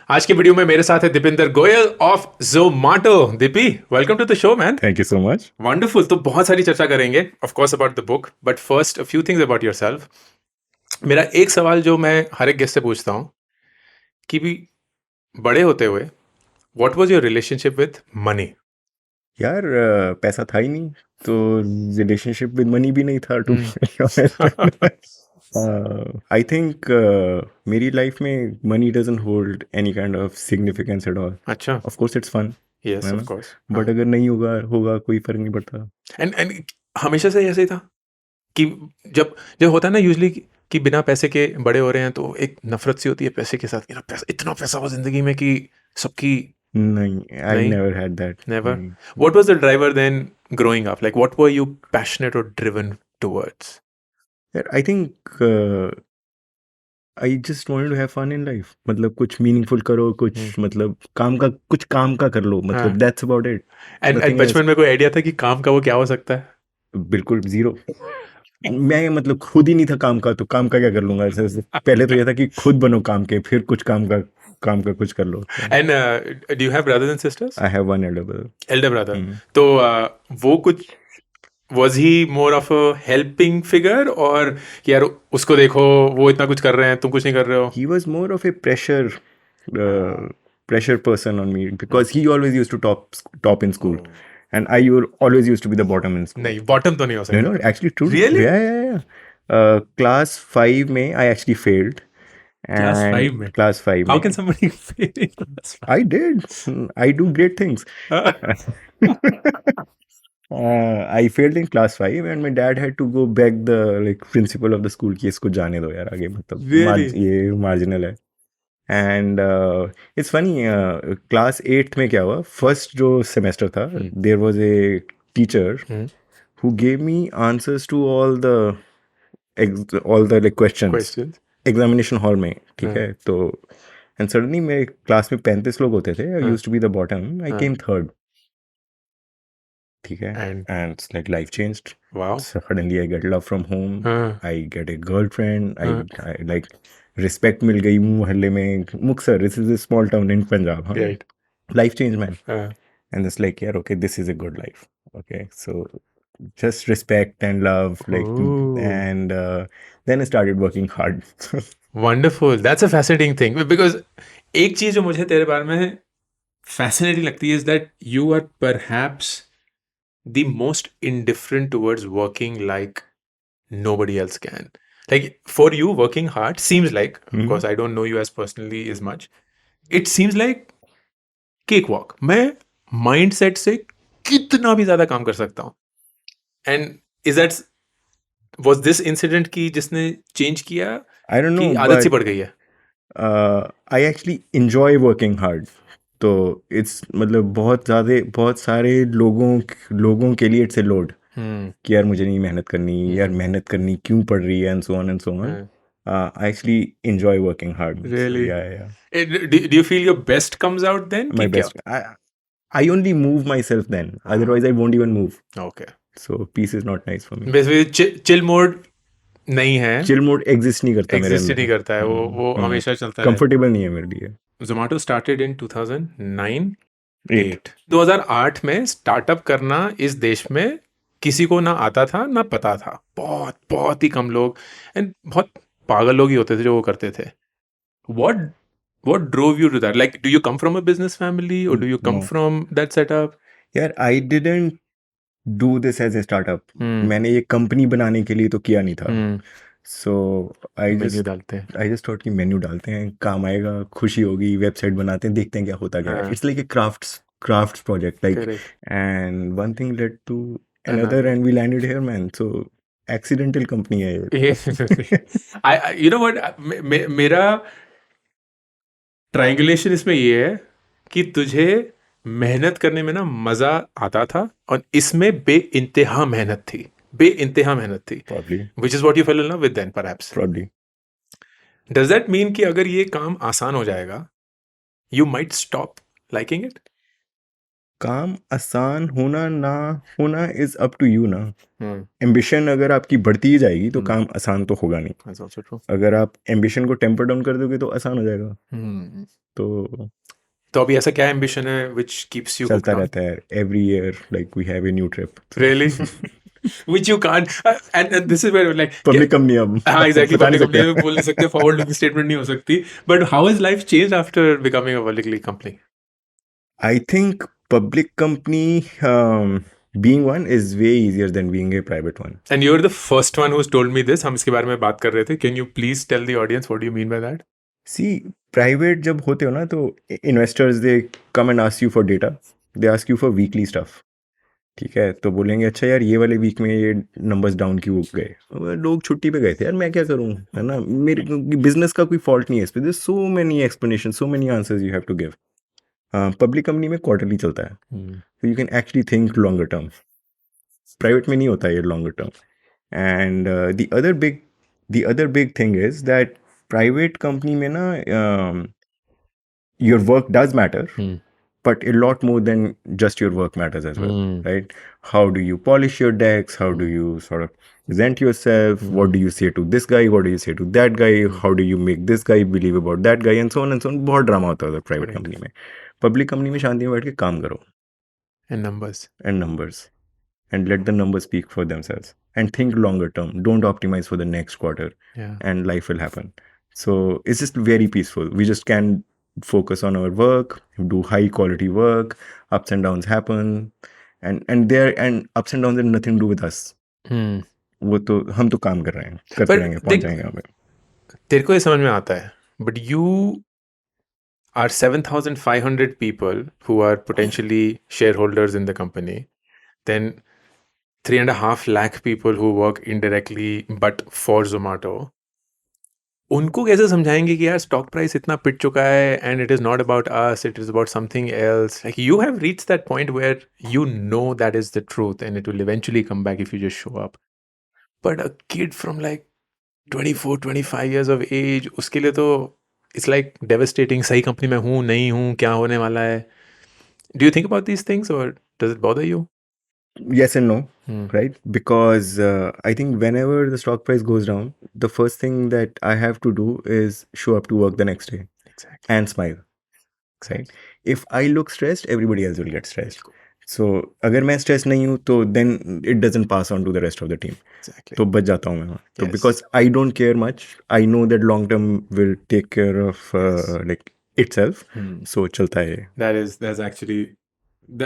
आज की वीडियो में मेरे साथ है Deepinder Goyal of Zomato. Deepi, welcome to the show man. Thank you so much. Wonderful. तो बहुत सारी चर्चा करेंगे of course about the book, but first a few things about yourself. मेरा एक सवाल जो मैं हर एक गेस्ट से पूछता हूँ कि भी बड़े होते हुए what was your relationship with money? यार पैसा था ही नहीं तो रिलेशनशिप विद मनी भी नहीं था टू आई थिंक मेरी लाइफ में money doesn't hold any kind of significance at all. अच्छा। Of course it's fun, yes है ऑफ ना, कोर्स। बट अगर नहीं होगा होगा कोई फर्क नहीं पड़ता. एंड हमेशा से ऐसे ही था कि जब जब होता है ना यूजली कि बिना पैसे के बड़े हो रहे हैं तो एक नफरत सी होती है पैसे के साथ कि ना पैसा, इतना पैसा हो जिंदगी में कि सबकी। नहीं, आई नहीं, never had that. never. What was the driver then growing up? Like, what were you passionate or driven towards? यार I think I just wanted to have fun in life. मतलब कुछ मीनिंगफुल करो, कुछ मतलब कुछ काम का कर लो, मतलब हाँ। That's about it. And nothing else. बचपन में कोई आइडिया था कि काम का वो क्या हो सकता है? बिल्कुल जीरो. मैं मतलब खुद ही नहीं था काम का, तो काम का क्या कर लूंगा. ऐसे पहले तो ये था कि खुद बनो काम के, फिर कुछ काम का कुछ कर लो. And do you have brothers and sisters? I have one elder brother. Elder brother. तो वो कुछ was he more of a helping figure और कि यार उसको देखो वो इतना कुछ कर रहे हैं तुम कुछ नहीं कर रहे हो? He was more of a pressure person on me because he always used to top in school, and always used to be the bottom in school. नहीं, बॉटम तो नहीं हो सकता. No, actually true. Really? Yeah. Class 5 में I actually failed. Class And 5 में? Class 5 How में. can somebody fail in class 5? I did. I do great things. I failed in class 5 and my dad had to go beg the principal of the school कि इसको जाने दो यार आगे, मतलब Really? ये marginal है. And it's funny, class 8 में क्या हुआ, first जो semester था, there was a teacher who gave me answers to all the questions. Questions? Examination hall में, ठीक है. तो and suddenly मेरे क्लास में 35 लोग होते थे. I used to be the bottom. I came third. ठीक है. And it's like life changed. Wow. Suddenly I get love from home. हाँ. I get a girlfriend. I like respect मिल गई मोहल्ले में. Muktsar, this is a small town in Punjab. हाँ. Right. Life changed, man. हाँ. And it's like, yeah, okay, this is a good life. Okay, so just respect and love, Ooh. and then I started working hard. Wonderful. That's a fascinating thing because एक चीज जो मुझे तेरे बारे में fascinating लगती है is that you are perhaps the most indifferent towards working like nobody else can. Like for you, working hard seems like, of course, I don't know you as personally as much. It seems like cakewalk. मैं mindset से कितना भी ज्यादा काम कर सकता हूँ. And is that was this incident की जिसने change किया I don't कि know, आदत सी but पड़ गई है? I actually enjoy working hard. तो इट्स मतलब बहुत सारे लोगों के लिए इट्स ए लोड कि यार मुझे नहीं मेहनत करनी, यार मेहनत करनी क्यों पड़ रही है, and so on. I actually enjoy working hard. Really? So, yeah. Do you feel your best comes out then? My कि best. I only move myself then. Otherwise, I won't even move. क्या? Okay. So peace is not nice for me. Basically chill mode नहीं है. Chill mode exist नहीं करता मेरे Exist अंदर. नहीं करता है. वो हमेशा चलता है. Comfortable नहीं है मेरे लिए. Zomato started in 2009-8. 2008 में स्टार्टअप करना इस देश में किसी को ना आता था ना पता था. बहुत बहुत ही कम लोग एंड बहुत पागल लोग ही होते थे जो वो करते थे. What drove you to that? Like, do you come from a business family or do you come No. from that setup? यार I didn't do this as a startup. मैंने ये कंपनी बनाने के लिए तो किया नहीं था. So I just thought कि मेन्यू डालते हैं, काम आएगा, खुशी होगी, वेबसाइट बनाते हैं, देखते हैं क्या होता क्या है. It's like a crafts project, like. Correct. And one thing led to another and we landed here, man. So accidental company है ये. You know what? मेरा ट्रायंगुलेशन इसमें ये है कि तुझे मेहनत करने में ना मजा आता था और इसमें बेइंतहा मेहनत थी. Probably. Which is what you fell in love with then, perhaps. Probably. Does that mean कि अगर ये काम आसान हो जाएगा, you might stop liking it? काम आसान होना ना होना इज अप टू यू ना. Hmm. एम्बिशन अगर आपकी बढ़ती ही जाएगी तो Hmm. काम आसान तो होगा नहीं. That's also true. अगर आप एम्बिशन को टेम्पर डाउन कर दोगे तो आसान हो जाएगा. Hmm. तो तो अभी ऐसा क्या ambition है which keeps you चलता hooked on? रहता है. Every year like we have a new trip. Really? Which you can't. And this is where like public company अब हाँ exactly बता नहीं public company में सकते. बोल नहीं सकते forward looking statement नहीं हो सकती. But how has life changed after becoming a publicly company? I think public company being one is way easier than being a private one. And you're the first one who's told me this. हम इसके बारे में बात कर रहे थे. Can you please tell the audience what do you mean by that? See, private जब होते हो ना तो investors they come and ask you for data. They ask you for weekly stuff. ठीक है, तो बोलेंगे अच्छा यार ये वाले वीक में ये नंबर्स डाउन क्यों गए. लोग छुट्टी पे गए थे यार, मैं क्या करूँ, है ना. मेरे बिजनेस का कोई फॉल्ट नहीं है इस पे. There so many explanation, so many answers you have to give. Public company में क्वार्टरली चलता है, so you can actually think longer term. Private में नहीं होता ये longer term. And the other big thing is that private company में ना your work does matter, but a lot more than just your work matters as well, right? How do you polish your decks? How do you sort of present yourself? What do you say to this guy? What do you say to that guy? How do you make this guy believe about that guy? And so on and so on. बहुत drama होता है private Correct. Company में. Public company में शांति में बैठ के काम करो. And numbers. And numbers. And let the numbers speak for themselves. And think longer term. Don't optimize for the next quarter. Yeah. And life will happen. So it's just very peaceful. We just can focus on our work, do high quality work. Ups and downs happen. And ups and downs have nothing to do with us. वो तो हम तो काम कर रहे हैं, करते But रहेंगे, पहुंच जाएंगे हमें. तेरे को ये समझ में आता है. But you are 7,500 people who are potentially shareholders in the company. Then 3.5 lakh people who work indirectly but for Zomato. उनको कैसे समझाएंगे कि यार स्टॉक प्राइस इतना पिट चुका है and it is not about us, it is about something else. Like you have reached that point where you know that is the truth and it will eventually come back if you just show up. But a kid from like 24-25 years of age, उसके लिए तो it's like devastating. सही company में हूँ नहीं हूँ, क्या होने वाला है. Do you think about these things और does it bother you? Yes and no, right? Because I think whenever the stock price goes down, the first thing that I have to do is show up to work the next day. Exactly. And smile. Right? If I look stressed, everybody else will get stressed. So अगर मैं stressed नहीं हूँ तो then it doesn't pass on to the rest of the team. Exactly. तो बच जाता हूँ मैं वहाँ. तो Yes. because I don't care much, I know that long term will take care of like itself. So चलता है. That's actually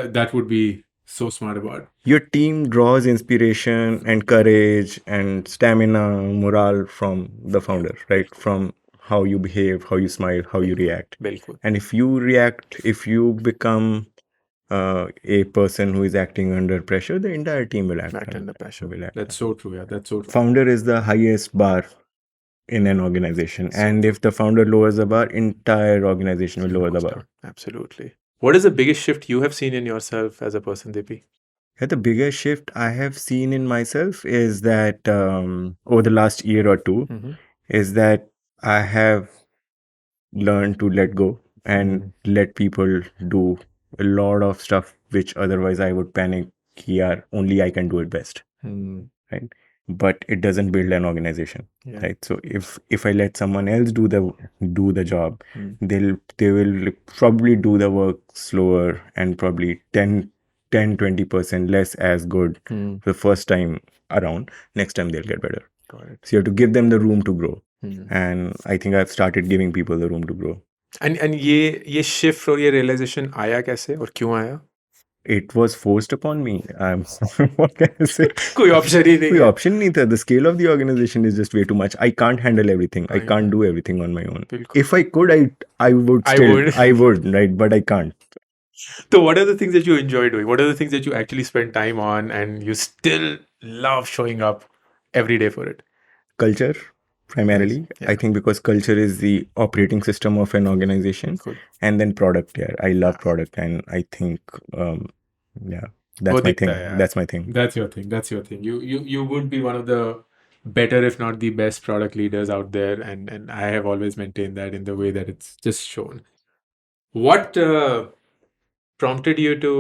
that would be so smart about. Your team draws inspiration and courage and stamina, morale from the founder, right? From how you behave, how you smile, how you react. बिल्कुल. And if you become a person who is acting under pressure, the entire team will act under pressure. will act. That's so true. Yeah, that's so true. Founder is the highest bar in an organization, and if the founder lowers the bar, entire organization will lower the bar. Absolutely. What is the biggest shift you have seen in yourself as a person, Deepi? Yeah, the biggest shift I have seen in myself is that over the last year or two, is that I have learned to let go and let people do a lot of stuff which otherwise I would panic. Here, only I can do it best, right? But it doesn't build an organization, right? So if I let someone else do the job, they will probably do the work slower and probably 10-20% less as good the first time around. Next time they'll get better. Got it. So you have to give them the room to grow. And I think I've started giving people the room to grow. And ये shift और ये realization आया कैसे और क्यों आया? It was forced upon me. What can I say? कोई option ही नहीं कोई है. option नहीं था. The scale of the organization is just way too much. I can't handle everything. I can't do everything on my own. बिल्कुल. If I could, I would. I would, right? But I can't. So what are the things that you enjoy doing? What are the things that you actually spend time on and you still love showing up every day for it? Culture, primarily. Nice. Yeah. I think because culture is the operating system of an organization. Cool. And then product. Yeah, I love product, and I think yeah, that's my thing. That's my thing. That's your thing. That's your thing. You would be one of the better, if not the best, product leaders out there, and I have always maintained that in the way that it's just shown. What prompted you to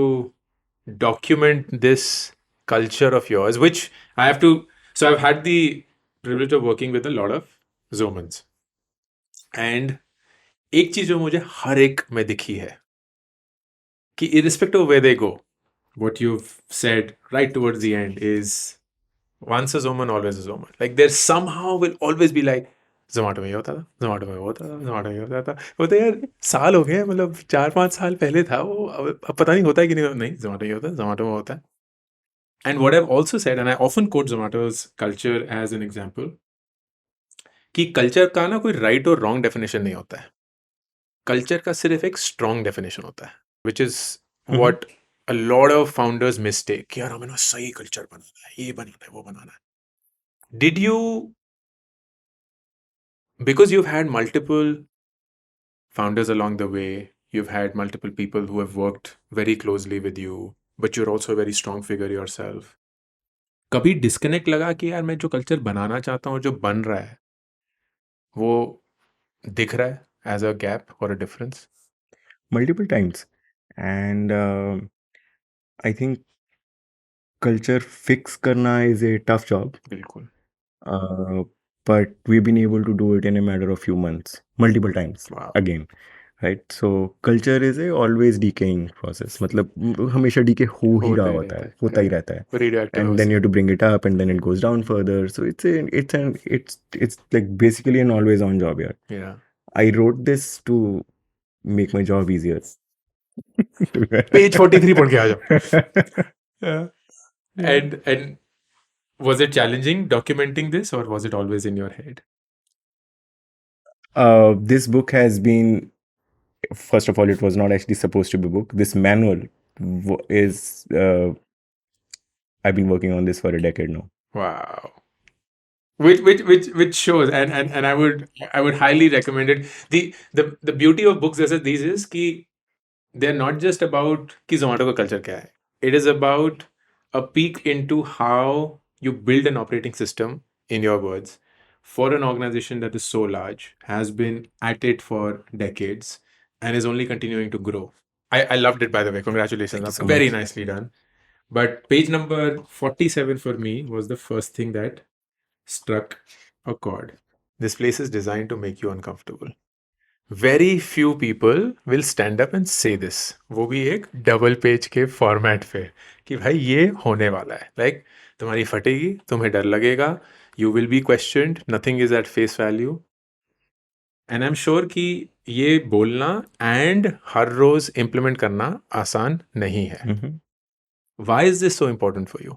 document this culture of yours, which I have to. So I've had the privilege of working with a lot of Zomans, and एक चीज जो मुझे हर एक में दिखी है कि irrespective of where they go, what you've said right towards the end is once a Zoman, always a Zoman. Like there somehow will always be like Zomato में ये होता था, जोमेटो में वो होता था, जोमेटो में ये होता था। वो तो यार साल हो गए, मतलब 4-5 साल पहले था वो, अब पता नहीं होता है कि नहीं जोमेटो ये होता है, जोमेटो में होता है। And what I've also said, and I often quote Zomato's culture as an example, कि कल्चर का ना कोई राइट और रॉन्ग डेफिनेशन नहीं होता है। कल्चर का सिर्फ एक स्ट्रॉन्ग डेफिनेशन होता है, which is what a lot of founders mistake कि यार हमें ना सही कल्चर बनाना है, ये बनाना है, वो बनाना है। Did you, because you've had multiple founders along the way, you've had multiple people who have worked very closely with you, but you're also a very strong figure yourself, कभी डिस्कनेक्ट लगा कि यार मैं जो कल्चर बनाना चाहता हूँ, जो बन रहा है, वो दिख रहा है एज अ गैप और a difference? multiple times, and I think culture fix करना is a tough job, बिल्कुल। but we've been able to do it in a matter of few months, multiple times. Wow. Again, right? So culture is a always decaying process. मतलब हमेशा decay हो ही रहा होता है, होता ही रहता है, Radioactive and then you have to bring it up, and then it goes down further. So it's like basically an always on job here. Yeah. I wrote this to make my job easier. Page 43 पढ़ के आ जाओ। Yeah. And was it challenging documenting this, or was it always in your head? This book has been, first of all, it was not actually supposed to be a book. This manual is I've been working on this for a decade now. Wow. Which shows, and I would highly recommend it. The beauty of books as these is कि they're not just about कि Zomato का culture क्या है. It is about a peek into how you build an operating system, in your words, for an organization that is so large, has been at it for decades, and is only continuing to grow. I loved it, by the way. Congratulations. Thank you so Very much. nicely done. But page number 47 for me was the first thing that struck a chord. This place is designed to make you uncomfortable. Very few people will stand up and say this. वो भी एक double page के format पे कि भाई ये होने वाला है. लाइक तुम्हारी फटेगी, तुम्हें डर लगेगा, you will be questioned, nothing is at face value. And I am sure कि ये बोलना एंड हर रोज इम्प्लीमेंट करना आसान नहीं है. Why is this so important for you?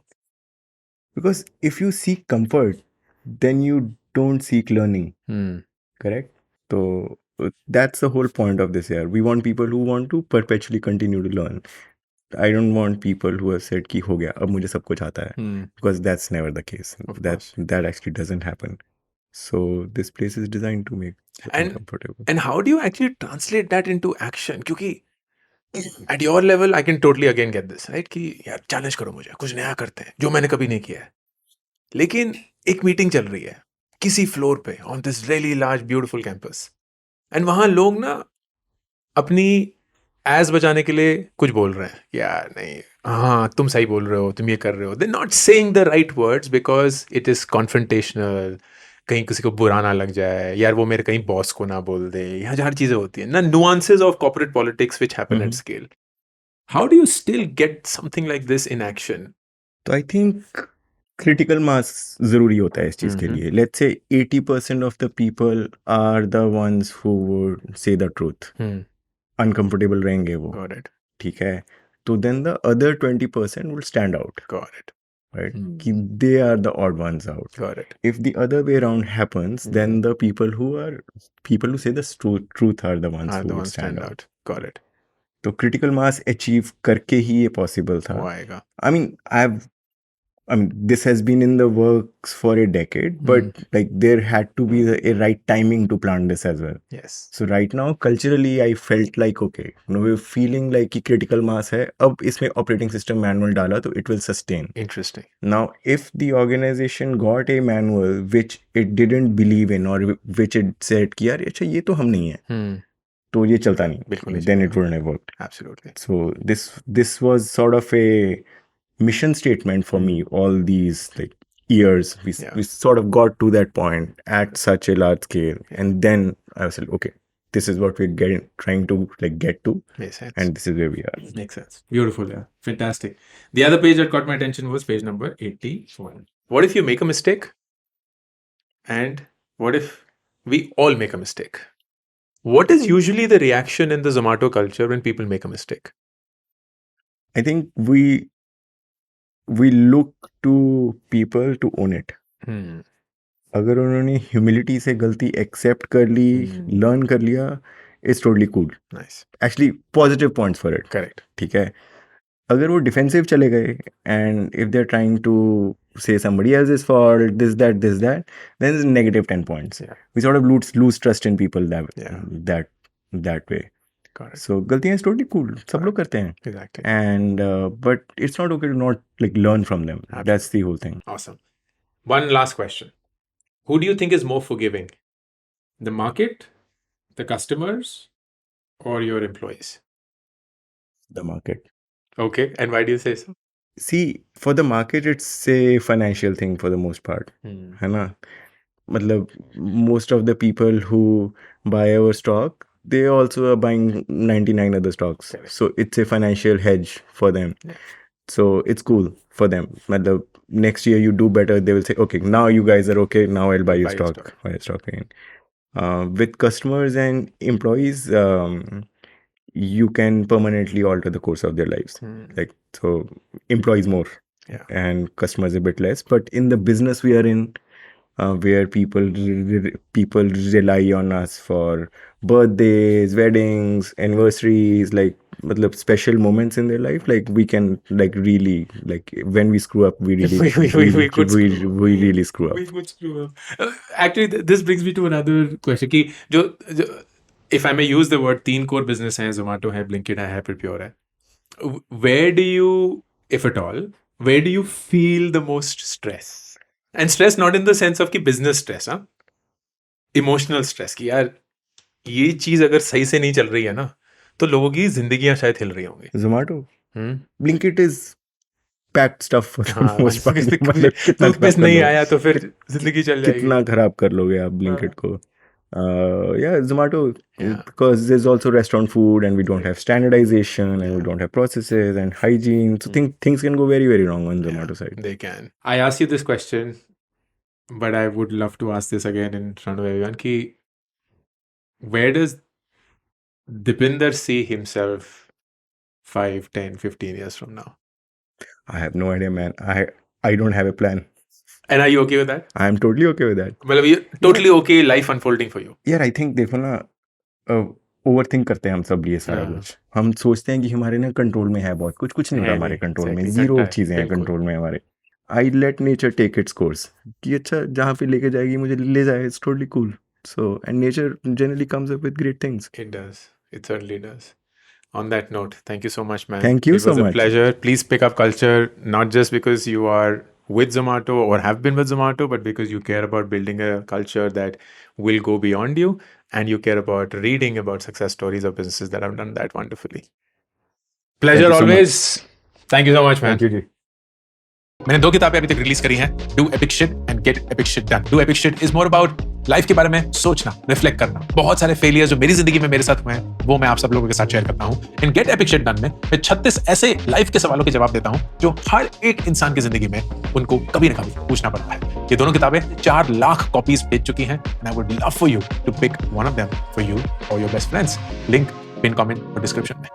Because if you seek comfort, then you don't seek learning. Correct? So that's the whole point of this here. We want people who want to perpetually continue to learn. I don't want people who have said कि हो गया अब मुझे सब कुछ आता है, because that's never the case. That actually doesn't happen. So this place is designed to make you uncomfortable. And how do you actually translate that into action? क्योंकि at your level I can totally again get this, right? कि यार challenge करो मुझे, कुछ नया करते हैं जो मैंने कभी नहीं किया है. लेकिन एक मीटिंग चल रही है किसी फ्लोर पे on this really large beautiful campus, and वहां लोग ना अपनी एज बचाने के लिए कुछ बोल रहे हैं, यार नहीं, हाँ तुम सही बोल रहे हो, तुम ये कर रहे हो. They not saying the right words because it is confrontational. कहीं किसी को बुरा ना लग जाए, यार वो मेरे कहीं बॉस को ना बोल दे. यहाँ हर चीजें होती हैं ना, nuances of corporate politics which happen at scale. How do you still get something like this in action? तो आई थिंक क्रिटिकल मास जरूरी होता है इस चीज के लिए. Let's say 80% of the people are the ones who would say the truth. Uncomfortable रहेंगे वो, ठीक है, तो then the other 20% will stand out. Got it. Right? They are the odd ones out. Got it. If the other way around happens, then the people who say the truth are the ones who would stand out. Got it. तो critical mass achieve करके ही ये possible था. वो आएगा. I mean, this has been in the works for a decade, but like there had to be a right timing to plant this as well. Yes. So right now, culturally, I felt like, okay, we're feeling like कि critical mass है, अब इसमें operating system manual डाला तो it will sustain. Interesting. Now, if the organization got a manual which it didn't believe in, or which it said कि यार अच्छा ये तो हम नहीं है, तो ये चलता नहीं, बिल्कुल नहीं then चलेगा। it wouldn't have worked. Absolutely. So this was sort of a mission statement for me. All these like years, Yeah. we sort of got to that point at such a large scale, and then I was like, okay, this is what we're trying to like get to, Makes sense. and this is where we are. Makes sense. Beautiful. Yeah. Fantastic. The other page that caught my attention was page number 81. What if you make a mistake? And what if we all make a mistake? What is usually the reaction in the Zomato culture when people make a mistake? I think we look to people to own it. अगर उन्होंने humility से गलती accept कर ली, learn कर लिया, it's totally cool. Nice. Actually positive points for it. Correct. ठीक है. अगर वो डिफेंसिव चले गए and if they are trying to say somebody else's fault, this that, then it's negative 10 points. Yeah. We sort of lose trust in people that way. Correct. So galtiyan is totally cool. Sab log karte hain. Exactly. And but it's not okay to not like learn from them. Absolutely. That's the whole thing. Awesome. One last question. Who do you think is more forgiving? The market, the customers, or your employees? The market. Okay. And why do you say so? See, for the market, it's a financial thing for the most part. है ना? मतलब most of the people who buy our stock, they also are buying 99 other stocks. Correct. So it's a financial hedge for them. Yeah. So it's cool for them. मतलब next year you do better, they will say, okay, now you guys are okay, now I'll buy your stock. Buy your stock again. With customers and employees, you can permanently alter the course of their lives. Like, so employees more, and customers a bit less. But in the business we are in, where people rely on us for birthdays, weddings, anniversaries, like special moments in their life, like we can like really like when we screw up, we really we really screw up. We could screw up. Actually, this brings me to another question. कि जो if I may use the word, 3 core business हैं, Zomato है, Blinkit है, Hyperpure है. Where do you, if at all, where do you feel the most stress? And stress not in the sense of कि business stress, हाँ? Emotional stress कि यार ये चीज अगर सही से नहीं चल रही है ना, तो लोगों की जिंदगियां शायद हिल रही होंगी. Zomato, Blinkit is packed stuff for the most part. मतलब टूथपेस्ट नहीं आया तो फिर जिंदगी चल जाएगी. कितना खराब कर लोगे आप Blinkit को. Yeah, Zomato, because there's also restaurant food and we don't have standardization and we don't have processes and hygiene. So things can go very, very wrong on Zomato side. They can. I asked you this question, but I would love to ask this again in front of everyone. Ki, where does Deepinder see himself 5, 10, 15 years from now? I have no idea, man. I don't have a plan. And are you okay with that? I am totally okay with that. मतलब you're totally okay life unfolding for you? यार, I think देखो ना, over think करते हैं हम सब ये सारा कुछ. हम सोचते हैं कि हमारे ना कंट्रोल में है बहुत कुछ नहीं होता हमारे कंट्रोल में. जीरो चीजें हैं कंट्रोल में हमारे. I let nature take its course. कि अच्छा जहाँ पे लेके जाएगी मुझे ले जाए. It's totally cool. So and nature generally comes up with great things. It does. It certainly does. On that note, thank you so much, man. Thank you so much. It was a pleasure. Please pick up culture, not just because you are with Zomato or have been with Zomato, but because you care about building a culture that will go beyond you, and you care about reading about success stories of businesses that have done that wonderfully. Pleasure always. Thank you so much, man. Thank you, जी. मैंने 2 किताबें अभी तक release करी हैं, do epic shit and gate epic shit done. Do epic shit is more about life के बारे में सोचना, रिफ्लेक्ट करना. बहुत सारे फेलियर जो मेरी जिंदगी में मेरे साथ हुए हैं, वो मैं आप सब लोगों के साथ शेयर करता हूं. इन गेट एपिक शिट डन में मैं 36 ऐसे लाइफ के सवालों के जवाब देता हूं जो हर एक इंसान की जिंदगी में उनको कभी ना कभी पूछना पड़ता है. ये दोनों किताबें 4 लाख कॉपीज बेच चुकी हैं, and I would love for you to pick one of them for you और your best friends. Link pin comment और डिस्क्रिप्शन में.